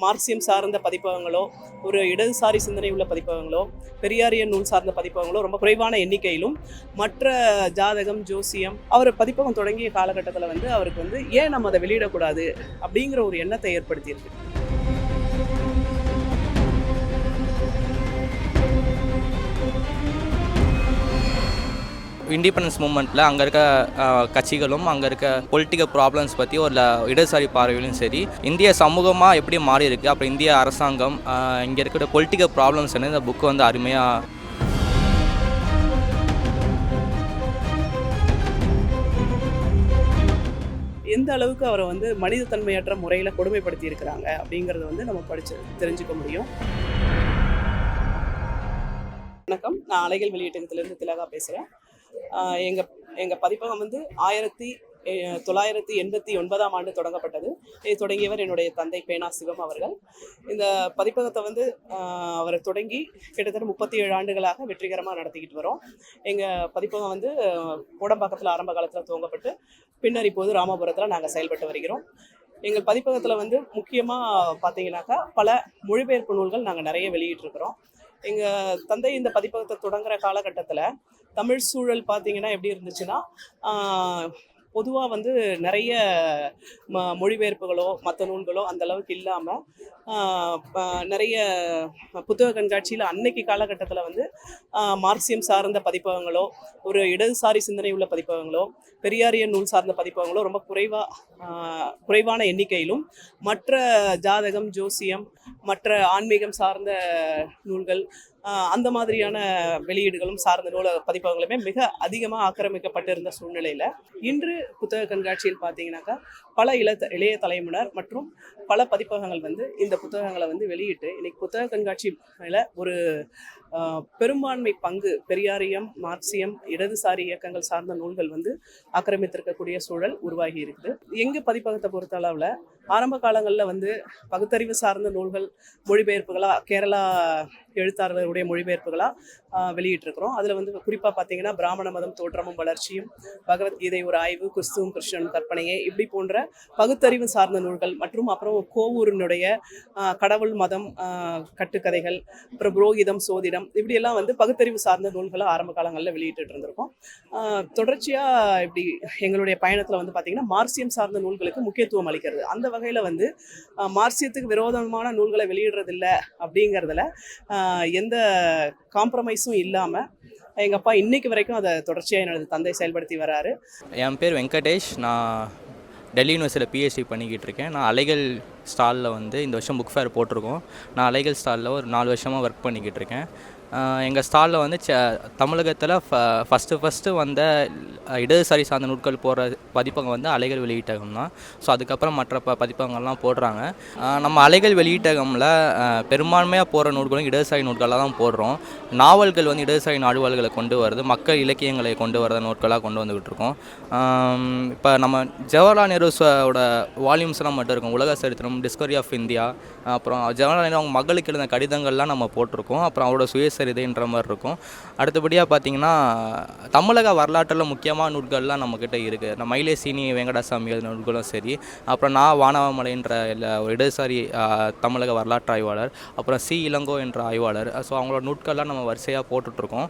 மார்க்சியம் சார்ந்த பதிப்பகங்களோ, ஒரு இடதுசாரி சிந்தனை உள்ள பதிப்பகங்களோ, பெரியாரியன் நூல் சார்ந்த பதிப்பகங்களோ ரொம்ப குறைவான எண்ணிக்கையிலும், மற்ற ஜாதகம், ஜோசியம் அவர் பதிப்பகம் தொடங்கிய காலகட்டத்தில் அவருக்கு ஏன் நம்ம அதை வெளியிடக்கூடாது அப்படிங்கிற ஒரு எண்ணத்தை ஏற்படுத்தியிருக்கு. இண்டிபெண்டன்ஸ் மூமெண்ட்டில் அங்கே இருக்க கட்சிகளும் அங்கே இருக்க பொலிட்டிக்கல் ப்ராப்ளம்ஸ் பற்றி ஒரு இடதுசாரி பார்வையிலும் சரி, இந்திய சமூகமாக எப்படி மாறி இருக்குது, அப்புறம் இந்திய அரசாங்கம் இங்கே இருக்கிற பொலிட்டிக்கல் ப்ராப்ளம்ஸ் இந்த புக்கு அருமையாக எந்த அளவுக்கு அவரை மனிதத்தன்மையற்ற முறையில் கொடுமைப்படுத்தி இருக்கிறாங்க அப்படிங்கிறத நம்ம படித்து தெரிஞ்சுக்க முடியும். வணக்கம், நான் அலைகள் வெளியீட்டகத்திலிருந்து திலகா பேசுகிறேன். எங்கள் பதிப்பகம் 1989ஆம் ஆண்டு தொடங்கப்பட்டது. இதை தொடங்கியவர் என்னுடைய தந்தை பேனா சிவம் அவர்கள். இந்த பதிப்பகத்தை அவரை தொடங்கி கிட்டத்தட்ட 37 ஆண்டுகளாக வெற்றிகரமாக நடத்திக்கிட்டு வரோம். எங்கள் பதிப்பகம் கோடம்பாக்கத்தில் ஆரம்ப காலத்தில் துவங்கப்பட்டு பின்னர் இப்போது ராமபுரத்தில் நாங்கள் செயல்பட்டு வருகிறோம். எங்கள் பதிப்பகத்தில் முக்கியமாக பார்த்தீங்கன்னாக்கா பல மொழிபெயர்ப்பு நூல்கள் நாங்கள் நிறைய வெளியிட்டிருக்கிறோம். எங்கள் தந்தை இந்த பதிப்பகத்தை தொடங்குற காலகட்டத்தில் தமிழ் சூழல் பார்த்தீங்கன்னா எப்படி இருந்துச்சுன்னா, பொதுவாக நிறைய மொழிபெயர்ப்புகளோ மற்ற நூல்களோ அந்த அளவுக்கு இல்லாமல் நிறைய புத்தக கண்காட்சியில் அன்னைக்கு காலகட்டத்தில் மார்க்சியம் சார்ந்த பதிப்பகங்களோ, ஒரு இடதுசாரி சிந்தனை உள்ள பதிப்பகங்களோ, பெரியாரியன் நூல் சார்ந்த பதிப்பகங்களோ ரொம்ப குறைவான எண்ணிக்கையிலும், மற்ற ஜாதகம், ஜோசியம், மற்ற ஆன்மீகம் சார்ந்த நூல்கள் அந்த மாதிரியான வெளியீடுகளும் சார்ந்த பதிப்பகங்களுமே மிக அதிகமாக ஆக்கிரமிக்கப்பட்டிருந்த சூழ்நிலையில் இன்று புத்தக கண்காட்சியில் பார்த்தீங்கன்னாக்கா பல இளைய தலைமுறையினர் மற்றும் பல பதிப்பகங்கள் இந்த புத்தகங்களை வெளியிட்டு இன்னைக்கு புத்தக கண்காட்சி மேலே ஒரு பெரும்பான்மை பங்கு பெரியாரியம், மார்க்சியம், இடதுசாரி இயக்கங்கள் சார்ந்த நூல்கள் ஆக்கிரமித்திருக்கக்கூடிய சூழல் உருவாகி இருக்குது. எங்கள் பதிப்பகத்தை பொறுத்த அளவில் ஆரம்ப காலங்களில் பகுத்தறிவு சார்ந்த நூல்கள் மொழிபெயர்ப்புகளாக கேரளா எழுத்தாளர்களுடைய மொழிபெயர்ப்புகளாக வெளியிட்டிருக்கிறோம். அதில் குறிப்பாக பார்த்தீங்கன்னா பிராமண மதம் தோற்றமும் வளர்ச்சியும், பகவத்கீதை ஒரு ஆய்வு, கிறிஸ்துவும் கிருஷ்ணனும் கற்பனையே, இப்படி போன்ற பகுத்தறிவு சார்ந்த நூல்கள் மற்றும் அப்புறம் கோவூரினுடைய கடவுள் மதம் கட்டுக்கதைகள், அப்புறம் புரோகிதம், சோதிடம், இப்படியெல்லாம் பகுத்தறிவு சார்ந்த நூல்களை ஆரம்ப காலங்களில் வெளியிட்டு இருந்திருக்கோம். தொடர்ச்சியாக இப்படி எங்களுடைய பயணத்தில் பார்த்தீங்கன்னா மார்க்சியம் சார்ந்த நூல்களுக்கு முக்கியத்துவம் அளிக்கிறது. அந்த வகையில் மார்க்சியத்துக்கு விரோதமான நூல்களை வெளியிடுறதில்லை அப்படிங்கிறதுல எந்த காம்ப்ரமைஸும் இல்லாமல் எங்கள் அப்பா இன்னைக்கு வரைக்கும் அதை தொடர்ச்சியாக எனது தந்தை செயல்படுத்தி வராரு. என் பேர் வெங்கடேஷ். நான் டெல்லி யூனிவர்சிட்டியில் பிஹெச்டி பண்ணிக்கிட்டு இருக்கேன். நான் அலைகள் ஸ்டாலில் இந்த வருஷம் புக் ஃபேர் போட்டிருக்கோம். நான் ஸ்டாலில் ஒரு 4 வருஷமாக ஒர்க் பண்ணிக்கிட்டு இருக்கேன். எங்கள் ஸ்டாலில் தமிழகத்தில் ஃபஸ்ட்டு வந்த இடதுசாரி சார்ந்த நூட்கள் போடுற பதிப்பகம் அலைகள் வெளியீட்டகம் தான். ஸோ அதுக்கப்புறம் மற்ற பதிப்பகங்கள்லாம் போடுறாங்க. நம்ம அலைகள் வெளியீட்டகமில் பெரும்பான்மையாக போடுற நூல்களும் இடதுசாரி நூல்களாக தான் போடுறோம். நாவல்கள் இடதுசாரி நாவல்களை கொண்டு வருது, மக்கள் இலக்கியங்களை கொண்டு வரத நூல்களாக கொண்டு வந்துக்கிட்டு இருக்கோம். இப்போ நம்ம ஜவஹர்லால் நேருவோட வால்யூம்ஸ்லாம் மட்டும் இருக்கும். உலக சரித்திரம், டிஸ்கவரி ஆஃப் இந்தியா, அப்புறம் ஜவஹர்லால் நேரு அவங்க மகளுக்கு எழுதின கடிதங்கள்லாம் நம்ம போட்டிருக்கோம். அப்புறம் அவரோட சுயசரிதைன்ற மாதிரி இருக்கும். அடுத்தபடியாக பார்த்திங்கன்னா தமிழக வரலாற்றில் முக்கியமான நூல்கள்லாம் நம்மக்கிட்ட இருக்குது. நம்ம மயிலே சீனி வெங்கடாசாமி எழுதின நூல்களும் சரி, அப்புறம் வானவமலைன்ற ஒரு இடதுசாரி தமிழக வரலாற்று ஆய்வாளர், அப்புறம் இளங்கோ என்ற ஆய்வாளர். ஸோ அவங்களோட நூட்கள்லாம் நம்ம வரிசையாக போட்டுட்ருக்கோம்.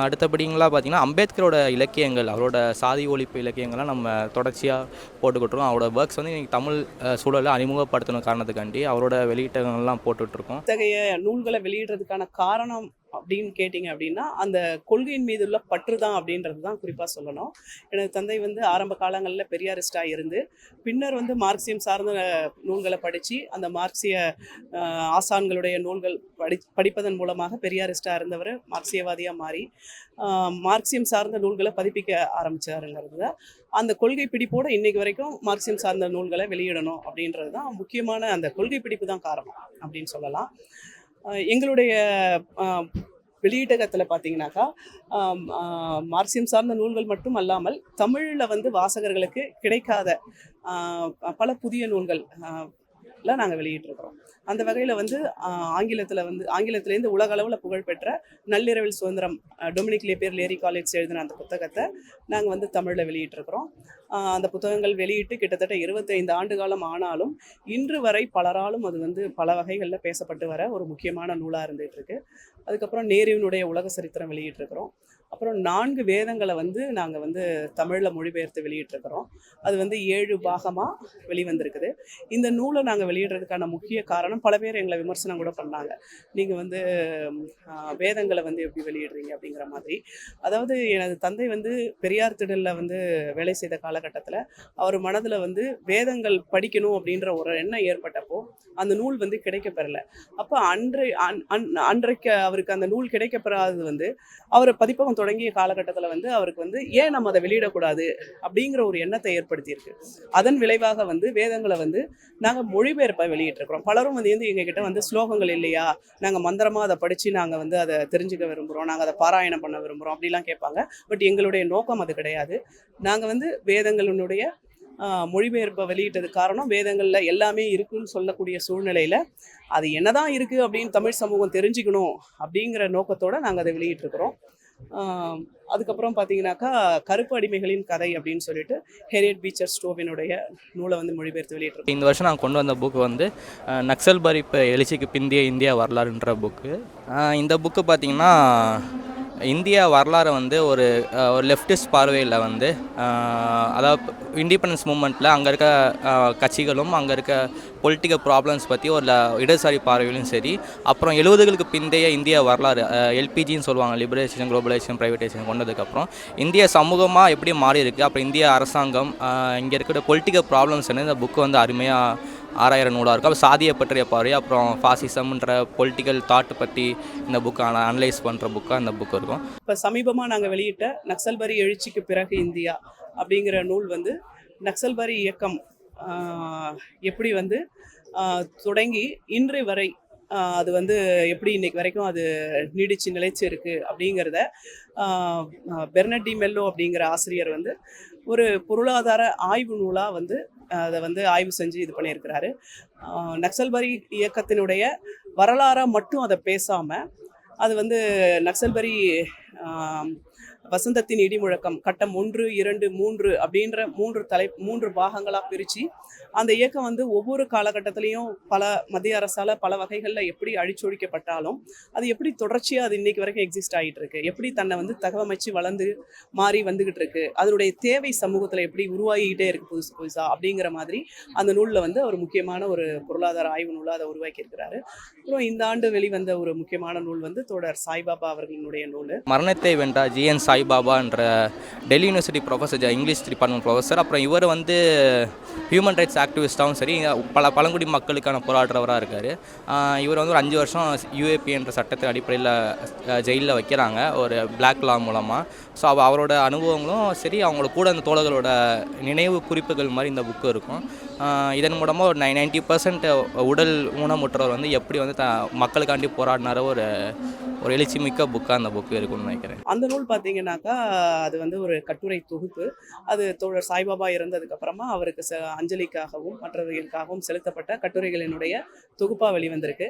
அடுத்தபடிங்களாக பார்த்திங்கன்னா அம்பேத்கரோட இலக்கியங்கள், அவரோட சாதி ஒழிப்பு இலக்கியங்கள்லாம் நம்ம தொடர்ச்சியாக போட்டுக்கிட்டுருக்கோம். அவரோட ஒர்க்ஸ் இன்றைக்கி தமிழ் சூழலை அறிமுகப்படுத்தணும் காரணத்துக்காண்டி அவரோட வெளியீட்டங்கள்லாம் போட்டுட்ருக்கோம். இத்தகைய நூல்களை வெளியிடுறதுக்கான காரணம் அப்படின்னு கேட்டிங்க அப்படின்னா அந்த கொள்கையின் மீது உள்ள பற்று தான் அப்படின்றது தான் குறிப்பாக சொல்லணும். எனது தந்தை ஆரம்ப காலங்களில் பெரியாரிஸ்டாக இருந்து பின்னர் மார்க்சியம் சார்ந்த நூல்களை படித்து அந்த மார்க்சிய ஆசான்களுடைய நூல்கள் படிப்பதன் மூலமாக பெரியாரிஸ்டாக இருந்தவர் மார்க்சியவாதியாக மாறி மார்க்சியம் சார்ந்த நூல்களை பதிப்பிக்க ஆரம்பித்தாருங்கிறது தான் அந்த கொள்கை பிடிப்போடு இன்றைக்கு வரைக்கும் மார்க்சியம் சார்ந்த நூல்களை வெளியிடணும் அப்படின்றது தான் முக்கியமான அந்த கொள்கை பிடிப்பு தான் காரணம் அப்படின்னு சொல்லலாம். எங்களுடைய வெளியீட்டகத்தில் பார்த்தீங்கன்னாக்கா மார்க்சியம் சார்ந்த நூல்கள் மட்டும் அல்லாமல் தமிழில் வாசகர்களுக்கு கிடைக்காத பல புதிய நூல்கள் நாங்கள் வெளியிட்டிருக்கிறோம். அந்த வகையில் ஆங்கிலத்திலேருந்து உலக அளவில் புகழ்பெற்ற நள்ளிரவில் சுதந்திரம், டொமினிக் லேபியர் லேரி காலேஜ் எழுதின அந்த புத்தகத்தை நாங்கள் தமிழில் வெளியிட்டிருக்கிறோம். அந்த புத்தகங்கள் வெளியிட்டு கிட்டத்தட்ட 25 ஆண்டு காலம் ஆனாலும் இன்று வரை பலராலும் அது வந்து பல வகைகளில் பேசப்பட்டு வர ஒரு முக்கியமான நூலாக இருந்துகிட்டு இருக்கு. அதுக்கப்புறம் நேருவினுடைய உலக சரித்திரம் வெளியிட்டிருக்கிறோம். அப்புறம் 4 வேதங்களை வந்து நாங்கள் வந்து தமிழில் மொழிபெயர்த்து வெளியிட்டிருக்கிறோம். அது வந்து 7 பாகமாக வெளிவந்திருக்குது. இந்த நூலை நாங்கள் வெளியிடுறதுக்கான முக்கிய காரணம், பல பேர் எங்களை விமர்சனம் கூட பண்ணாங்க, நீங்கள் வந்து வேதங்களை வந்து எப்படி வெளியிடுறீங்க அப்படிங்கிற மாதிரி. அதாவது எனது தந்தை வந்து பெரியார் திடலில் வந்து வேலை செய்த காலகட்டத்தில் அவர் மனதில் வந்து வேதங்கள் படிக்கணும் அப்படின்ற ஒரு எண்ணம் ஏற்பட்டப்போ அந்த நூல் வந்து கிடைக்கப்பெறலை. அப்போ அன்றைக்கு அவருக்கு அந்த நூல் கிடைக்கப்பெறாதது வந்து அவர் பதிப்பகம் தொடங்கிய காலகட்டத்தில் வந்து அவருக்கு வந்து ஏன் நம்ம அதை வெளியிடக்கூடாது அப்படிங்கிற ஒரு எண்ணத்தை ஏற்படுத்தியிருக்கு. அதன் விளைவாக வந்து வேதங்களை வந்து நாங்கள் மொழிபெயர்ப்பை வெளியிட்டிருக்கிறோம். பலரும் வந்து எங்ககிட்ட வந்து ஸ்லோகங்கள் இல்லையா, நாங்கள் மந்திரமாக அதை படித்து நாங்கள் வந்து அதை தெரிஞ்சுக்க விரும்புகிறோம், நாங்கள் அதை பாராயணம் பண்ண விரும்புகிறோம் அப்படிலாம் கேட்பாங்க. பட் எங்களுடைய நோக்கம் அது கிடையாது. நாங்கள் வந்து வேதங்களினுடைய மொழிபெயர்ப்பை வெளியிட்டது காரணம், வேதங்களில் எல்லாமே இருக்குன்னு சொல்லக்கூடிய சூழ்நிலையில் அது என்னதான் இருக்குது அப்படின்னு தமிழ் சமூகம் தெரிஞ்சுக்கணும் அப்படிங்கிற நோக்கத்தோடு நாங்கள் அதை வெளியிட்டிருக்கிறோம். அதுக்கப்புறம் பார்த்தீங்கன்னாக்கா கருப்பு அடிமைகளின் கதை அப்படின்னு சொல்லிட்டு ஹெரியட் பீச்சர் ஸ்டோவினுடைய நூலை வந்து மொழிபெயர்த்து வெளியிட்டிருக்கோம். இந்த வருஷம் நான் கொண்டு வந்த புக்கு வந்து நக்சல் பாதிப்பு எழுச்சிக்கு பிந்தைய இந்தியா வரலாறுன்ற புக்கு. இந்த புக்கு பார்த்திங்கன்னா இந்தியா வரலாறை வந்து ஒரு லெஃப்டிஸ்ட் பார்வையில் வந்து, அதாவது இண்டிபெண்டன்ஸ் மூமெண்ட்டில் அங்கே இருக்க கட்சிகளும் அங்கே இருக்க பொலிட்டிக்கல் ப்ராப்ளம்ஸ் பற்றி ஒரு இடதுசாரி பார்வையிலும் சரி, அப்புறம் 70களுக்கு பிந்தைய இந்தியா வரலாறு, எல்பிஜின்னு சொல்லுவாங்க, லிபரேஷன் குளோபலைசேஷன் ப்ரைவேடைசேஷன் கொண்டதுக்கப்புறம் இந்திய சமூகமாக எப்படி மாறி இருக்குது, அப்புறம் இந்திய அரசாங்கம், இங்கே இருக்கிற பொலிட்டிக்கல் ப்ராப்ளம்ஸ் இந்த புக்கு வந்து அருமையாக ஆராயிரம் நூலாக இருக்கும். அப்புறம் சாதியை பற்றிய பார்வை, அப்புறம் ஃபாசிசம்ன்ற பொலிட்டிக்கல் தாட் பற்றி இந்த புக்கு அனலைஸ் பண்ணுற புக்காக இந்த புக்கு இருக்கும். இப்போ சமீபமாக நாங்கள் வெளியிட்ட நக்சல்பரி எழுச்சிக்கு பிறகு இந்தியா அப்படிங்கிற நூல் வந்து நக்சல்பரி இயக்கம் எப்படி வந்து தொடங்கி இன்று வரை அது வந்து எப்படி இன்னைக்கு வரைக்கும் அது நீடிச்சு நிலைச்சு இருக்குது அப்படிங்கிறத பெர்னட் டி மெல்லோ அப்படிங்கிற ஆசிரியர் வந்து ஒரு பொருளாதார ஆய்வு நூலாக வந்து அதை வந்து ஆய்வு செஞ்சு இது பண்ணியிருக்கிறாரு. நக்சல்பரி இயக்கத்தினுடைய வரலாறாக மட்டும் அதை பேசாமல் அது வந்து நக்சல்பரி வசந்தத்தின் இடிமுழக்கம் கட்டம் 1, 2, 3 அப்படின்ற 3 பாகங்களாக பிரித்து அந்த இயக்கம் வந்து ஒவ்வொரு காலகட்டத்திலையும் பல மத்திய அரசால் பல வகைகளில் எப்படி அழிச்சொழிக்கப்பட்டாலும் அது எப்படி தொடர்ச்சியாக அது இன்னைக்கு வரைக்கும் எக்ஸிஸ்ட் ஆகிட்டு இருக்கு, எப்படி தன்னை வந்து தகவமைச்சு வளர்ந்து மாறி வந்துகிட்டு இருக்கு, அதனுடைய தேவை சமூகத்தில் எப்படி உருவாகிக்கிட்டே இருக்கு புதுசாக அப்படிங்கிற மாதிரி அந்த நூலில் வந்து ஒரு முக்கியமான ஒரு பொருளாதார ஆய்வு நூலாக அதை உருவாக்கியிருக்கிறாரு. அப்புறம் இந்த ஆண்டு வெளிவந்த ஒரு முக்கியமான நூல் வந்து தோழர் சாய்பாபா அவர்களினுடைய நூல் மரணத்தை வென்றா ஜிஎன் சாய்பாபான்ற Delhi university professor, English department professor. அப்புறம் இவர் வந்து ஹியூமன் ரைட்ஸ் ஆக்டிவிஸ்டாகவும் சரி, பழங்குடி மக்களுக்கான போராடுறவராக இருக்கார். இவர் வந்து ஒரு 5 வருஷம் யூஏபி என்ற சட்டத்தின் அடிப்படையில் ஜெயிலில் வைக்கிறாங்க ஒரு பிளாக் லா மூலமாக. ஸோ அவரோட அனுபவங்களும் சரி, அவங்களோட கூட அந்த தோழர்களோட நினைவு குறிப்புகள் மாதிரி இந்த புக்கு இருக்கும். இதன் மூலமாக ஒரு 90% உடல் ஊனமுற்றவர் வந்து எப்படி வந்து மக்களுக்காண்டி போராடினார ஒரு எழுச்சி மிக்க புக்காக அந்த புக்கு இருக்குன்னு நினைக்கிறேன். அந்த நூல் பார்த்தீங்கன்னாக்கா அது வந்து ஒரு கட்டுரை தொகுப்பு. அது தோழர் சாய்பாபா இறந்ததுக்கப்புறமா அவருக்கு அஞ்சலிக்காகவும் மற்றவர்களுக்காகவும் செலுத்தப்பட்ட கட்டுரைகளினுடைய தொகுப்பாக வெளிவந்திருக்கு.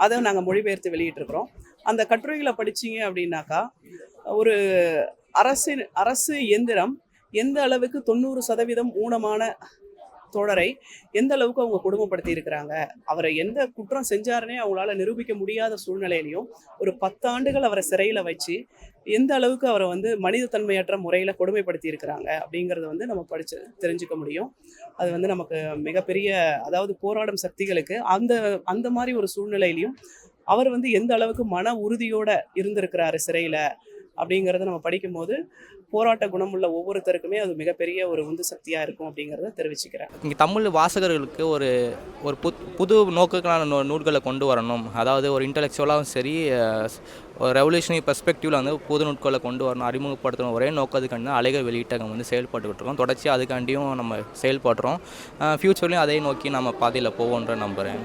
அதை நாங்கள் மொழிபெயர்த்து வெளியிட்டிருக்கிறோம். அந்த கட்டுரைகளை படிச்சிங்க அப்படின்னாக்கா ஒரு அரசு இயந்திரம் எந்த அளவுக்கு 90% ஊனமான தோழரை எந்த அளவுக்கு அவங்க கொடுமைப்படுத்தி இருக்கிறாங்க, அவரை எந்த குற்றம் செஞ்சாருன்னே அவங்களால நிரூபிக்க முடியாத சூழ்நிலையிலையும் ஒரு 10 ஆண்டுகள் அவரை சிறையில் வச்சு எந்த அளவுக்கு அவரை வந்து மனிதத்தன்மையற்ற முறையில் கொடுமைப்படுத்தி இருக்கிறாங்க அப்படிங்கிறத வந்து நம்ம படித்து தெரிஞ்சுக்க முடியும். அது வந்து நமக்கு மிகப்பெரிய, அதாவது போராடும் சக்திகளுக்கு அந்த மாதிரி ஒரு சூழ்நிலையிலையும் அவர் வந்து எந்த அளவுக்கு மன உறுதியோடு இருந்திருக்கிறாரு சிறையில் அப்படிங்கிறத நம்ம படிக்கும்போது போராட்ட குணமுள்ள ஒவ்வொருத்தருக்குமே அது மிகப்பெரிய ஒரு உந்து சக்தியாக இருக்கும் அப்படிங்கிறத தெரிவிச்சுக்கிறேன். இங்கே தமிழ் வாசகர்களுக்கு ஒரு புது நோக்குகளான நூல்களை கொண்டு வரணும், அதாவது ஒரு இன்டலெக்சுவலாகவும் சரி, ஒரு ரெவல்யூஷனரி பெர்ஸ்பெக்டிவில் வந்து புது நூட்களை கொண்டு வரணும், அறிமுகப்படுத்தணும், ஒரே நோக்கத்துக்காண்டி அலைகள் வெளியிட்டகம் வந்து செயல்பட்டுக்கிட்டு இருக்கோம். தொடர்ச்சியாக அதுக்காண்டியும் நம்ம செயல்படுறோம். ஃப்யூச்சர்லேயும் அதை நோக்கி நம்ம பாதையில் போவோன்ற நம்புகிறேன்.